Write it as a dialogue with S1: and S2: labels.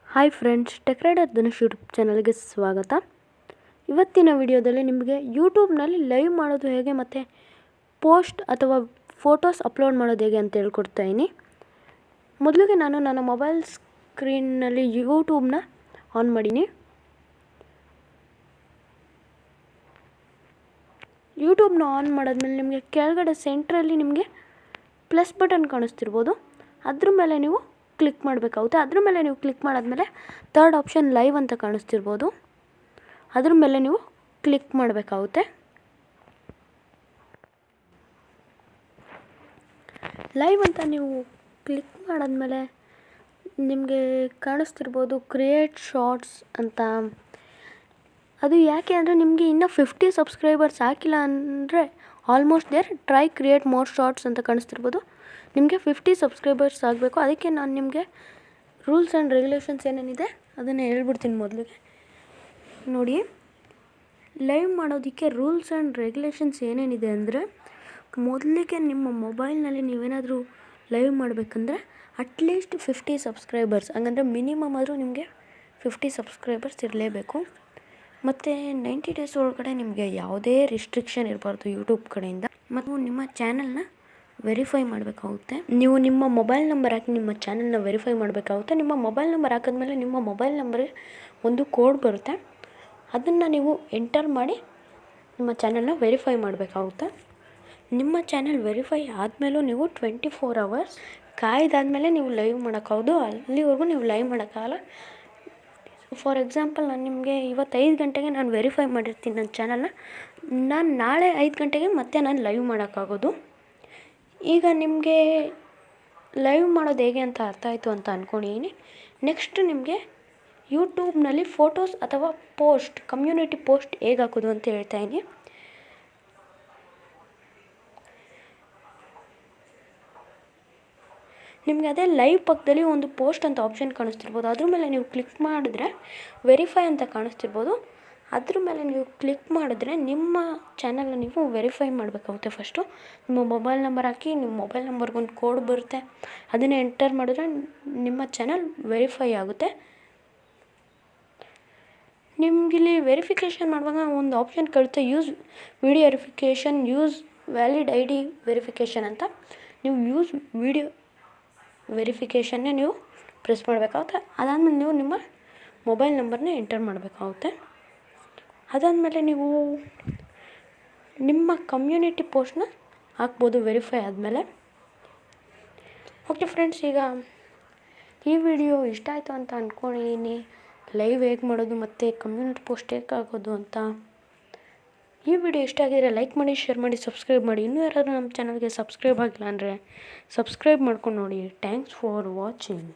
S1: Hi friends, tech rider Dhanush YouTube ಚಾನಲ್ಗೆ ಸ್ವಾಗತ. ಇವತ್ತಿನ ವಿಡಿಯೋದಲ್ಲಿ ನಿಮಗೆ ಯೂಟ್ಯೂಬ್ನಲ್ಲಿ ಲೈವ್ ಮಾಡೋದು ಹೇಗೆ ಮತ್ತು ಪೋಸ್ಟ್ ಅಥವಾ ಫೋಟೋಸ್ ಅಪ್ಲೋಡ್ ಮಾಡೋದು ಹೇಗೆ ಅಂತ ಹೇಳ್ಕೊಡ್ತಾಯಿದ್ದೀನಿ. ಮೊದಲಿಗೆ ನಾನು ನನ್ನ ಮೊಬೈಲ್ ಸ್ಕ್ರೀನ್ನಲ್ಲಿ ಯೂಟ್ಯೂಬ್ನ ಆನ್ ಮಾಡೀನಿ. ಯೂಟ್ಯೂಬ್ನ ಆನ್ ಮಾಡಾದ್ಮೇಲೆ ನಿಮಗೆ ಕೆಳಗಡೆ ಸೆಂಟ್ರಲ್ಲಿ ನಿಮಗೆ ಪ್ಲಸ್ ಬಟನ್ ಕಾಣಿಸ್ತಿರ್ಬೋದು. ಅದ್ರ ಮೇಲೆ ನೀವು ಕ್ಲಿಕ್ ಮಾಡಬೇಕಾಗುತ್ತೆ. ಅದ್ರ ಮೇಲೆ ನೀವು ಕ್ಲಿಕ್ ಮಾಡಾದ್ಮೇಲೆ ಥರ್ಡ್ ಆಪ್ಷನ್ ಲೈವ್ ಅಂತ ಕಾಣಿಸ್ತಿರ್ಬೋದು. ಅದ್ರ ಮೇಲೆ ನೀವು ಕ್ಲಿಕ್ ಮಾಡಬೇಕಾಗುತ್ತೆ. ಲೈವ್ ಅಂತ ನೀವು ಕ್ಲಿಕ್ ಮಾಡಾದ್ಮೇಲೆ ನಿಮಗೆ ಕಾಣಿಸ್ತಿರ್ಬೋದು ಕ್ರಿಯೇಟ್ ಶಾರ್ಟ್ಸ್ ಅಂತ. ಅದು ಯಾಕೆ ಅಂದರೆ ನಿಮಗೆ ಇನ್ನೂ 50 ಸಬ್ಸ್ಕ್ರೈಬರ್ಸ್ ಹಾಕಿಲ್ಲ ಅಂದರೆ almost there try create more shorts ಅಂತ ಕಾಣಿಸ್ತಿರ್ಬೋದು. ನಿಮಗೆ 50 ಸಬ್ಸ್ಕ್ರೈಬರ್ಸ್ ಆಗಬೇಕು. ಅದಕ್ಕೆ ನಾನು ನಿಮಗೆ ರೂಲ್ಸ್ ಆ್ಯಂಡ್ ರೆಗ್ಯುಲೇಷನ್ಸ್ ಏನೇನಿದೆ ಅದನ್ನು ಹೇಳ್ಬಿಡ್ತೀನಿ. ಮೊದಲಿಗೆ ನೋಡಿ, ಲೈವ್ ಮಾಡೋದಕ್ಕೆ ರೂಲ್ಸ್ ಆ್ಯಂಡ್ ರೆಗ್ಯುಲೇಷನ್ಸ್ ಏನೇನಿದೆ ಅಂದರೆ, ಮೊದಲಿಗೆ ನಿಮ್ಮ ಮೊಬೈಲ್ನಲ್ಲಿ ನೀವೇನಾದರೂ ಲೈವ್ ಮಾಡಬೇಕಂದ್ರೆ ಅಟ್ಲೀಸ್ಟ್ 50 ಸಬ್ಸ್ಕ್ರೈಬರ್ಸ್, ಹಂಗಂದರೆ ಮಿನಿಮಮ್ ಆದರೂ ನಿಮಗೆ 50 ಸಬ್ಸ್ಕ್ರೈಬರ್ಸ್ ಇರಲೇಬೇಕು. ಮತ್ತು 90 ಡೇಸ್ ಒಳಗಡೆ ನಿಮಗೆ ಯಾವುದೇ ರಿಸ್ಟ್ರಿಕ್ಷನ್ ಇರಬಾರ್ದು ಯೂಟ್ಯೂಬ್ ಕಡೆಯಿಂದ. ಮತ್ತು ನಿಮ್ಮ ಚಾನಲ್ನ ವೆರಿಫೈ ಮಾಡಬೇಕಾಗುತ್ತೆ. ನೀವು ನಿಮ್ಮ ಮೊಬೈಲ್ ನಂಬರ್ ಹಾಕಿ ನಿಮ್ಮ ಚಾನಲ್ನ ವೆರಿಫೈ ಮಾಡಬೇಕಾಗುತ್ತೆ. ನಿಮ್ಮ ಮೊಬೈಲ್ ನಂಬರ್ ಹಾಕಿದ್ಮೇಲೆ ನಿಮ್ಮ ಮೊಬೈಲ್ ನಂಬರ್ಗೆ ಒಂದು ಕೋಡ್ ಬರುತ್ತೆ. ಅದನ್ನು ನೀವು ಎಂಟರ್ ಮಾಡಿ ನಿಮ್ಮ ಚಾನಲ್ನ ವೆರಿಫೈ ಮಾಡಬೇಕಾಗುತ್ತೆ. ನಿಮ್ಮ ಚಾನಲ್ ವೆರಿಫೈ ಆದಮೇಲೂ ನೀವು 24 hours ಕಾಯ್ದಾದ್ಮೇಲೆ ನೀವು ಲೈವ್ ಮಾಡೋಕ್ಕಾಗೋದು. ಅಲ್ಲಿವರೆಗೂ ನೀವು ಲೈವ್ ಮಾಡೋಕ್ಕಾಗಲ್ಲ. ಫಾರ್ ಎಕ್ಸಾಂಪಲ್, ನಾನು ನಿಮಗೆ ಇವತ್ತು 5 ಗಂಟೆಗೆ ನಾನು ವೆರಿಫೈ ಮಾಡಿರ್ತೀನಿ ನನ್ನ ಚಾನಲ್ನ. ನಾನು ನಾಳೆ 5 ಗಂಟೆಗೆ ಮತ್ತೆ ನಾನು ಲೈವ್ ಮಾಡೋಕ್ಕಾಗೋದು. ಈಗ ನಿಮಗೆ ಲೈವ್ ಮಾಡೋದು ಹೇಗೆ ಅಂತ ಅರ್ಥ ಆಯಿತು ಅಂತ ಅಂದ್ಕೊಂಡಿದ್ದೀನಿ. ನೆಕ್ಸ್ಟ್ ನಿಮಗೆ ಯೂಟ್ಯೂಬ್ನಲ್ಲಿ ಫೋಟೋಸ್ ಅಥವಾ ಪೋಸ್ಟ್, ಕಮ್ಯುನಿಟಿ ಪೋಸ್ಟ್ ಹೇಗೆ ಹಾಕೋದು ಅಂತ ಹೇಳ್ತಾಯಿದ್ದೀನಿ. ನಿಮಗೆ ಅದೇ ಲೈವ್ ಪಕ್ಕದಲ್ಲಿ ಒಂದು ಪೋಸ್ಟ್ ಅಂತ ಆಪ್ಷನ್ ಕಾಣಿಸ್ತಿರ್ಬೋದು. ಅದ್ರ ಮೇಲೆ ನೀವು ಕ್ಲಿಕ್ ಮಾಡಿದ್ರೆ ವೆರಿಫೈ ಅಂತ ಕಾಣಿಸ್ತಿರ್ಬೋದು. ಅದ್ರ ಮೇಲೆ ನೀವು ಕ್ಲಿಕ್ ಮಾಡಿದ್ರೆ ನಿಮ್ಮ ಚಾನಲ್ನ ನೀವು ವೆರಿಫೈ ಮಾಡಬೇಕಾಗುತ್ತೆ. ಫಸ್ಟು ನಿಮ್ಮ ಮೊಬೈಲ್ ನಂಬರ್ ಹಾಕಿ, ನಿಮ್ಮ ಮೊಬೈಲ್ ನಂಬರ್ಗೊಂದು ಕೋಡ್ ಬರುತ್ತೆ. ಅದನ್ನು ಎಂಟರ್ ಮಾಡಿದ್ರೆ ನಿಮ್ಮ ಚಾನಲ್ ವೆರಿಫೈ ಆಗುತ್ತೆ. ನಿಮಗಿಲ್ಲಿ ವೆರಿಫಿಕೇಷನ್ ಮಾಡುವಾಗ ಒಂದು ಆಪ್ಷನ್ ಕೇಳುತ್ತೆ, use video verification, use valid ID verification ಅಂತ. ನೀವು ಯೂಸ್ ವಿಡಿಯೋ ವೆರಿಫಿಕೇಷನ್ನೇ ನೀವು ಪ್ರೆಸ್ ಮಾಡಬೇಕಾಗುತ್ತೆ. ಅದಾದಮೇಲೆ ನೀವು ನಿಮ್ಮ ಮೊಬೈಲ್ ನಂಬರ್ನ ಎಂಟರ್ ಮಾಡಬೇಕಾಗುತ್ತೆ. ಅದಾದಮೇಲೆ ನೀವು ನಿಮ್ಮ ಕಮ್ಯುನಿಟಿ ಪೋಸ್ಟ್ನ ಹಾಕ್ಬೋದು ವೆರಿಫೈ ಆದಮೇಲೆ. ಓಕೆ ಫ್ರೆಂಡ್ಸ್, ಈಗ ಈ ವಿಡಿಯೋ ಇಷ್ಟ ಆಯಿತು ಅಂತ ಅಂದ್ಕೊಂಡಿದ್ದೀನಿ. ಲೈವ್ ಹೇಗೆ ಮಾಡೋದು ಮತ್ತು ಕಮ್ಯುನಿಟಿ ಪೋಸ್ಟ್ ಹೇಗೆ ಆಗೋದು ಅಂತ. ಈ ವಿಡಿಯೋ ಇಷ್ಟ ಆಗಿದ್ರೆ ಲೈಕ್ ಮಾಡಿ, ಶೇರ್ ಮಾಡಿ, ಸಬ್ಸ್ಕ್ರೈಬ್ ಮಾಡಿ. ಇನ್ನೂ ಯಾರಾದರೂ ನಮ್ಮ ಚಾನಲ್ಗೆ ಸಬ್ಸ್ಕ್ರೈಬ್ ಆಗಿಲ್ಲ ಅಂದರೆ ಸಬ್ಸ್ಕ್ರೈಬ್ ಮಾಡ್ಕೊಂಡು ನೋಡಿ. Thanks for watching.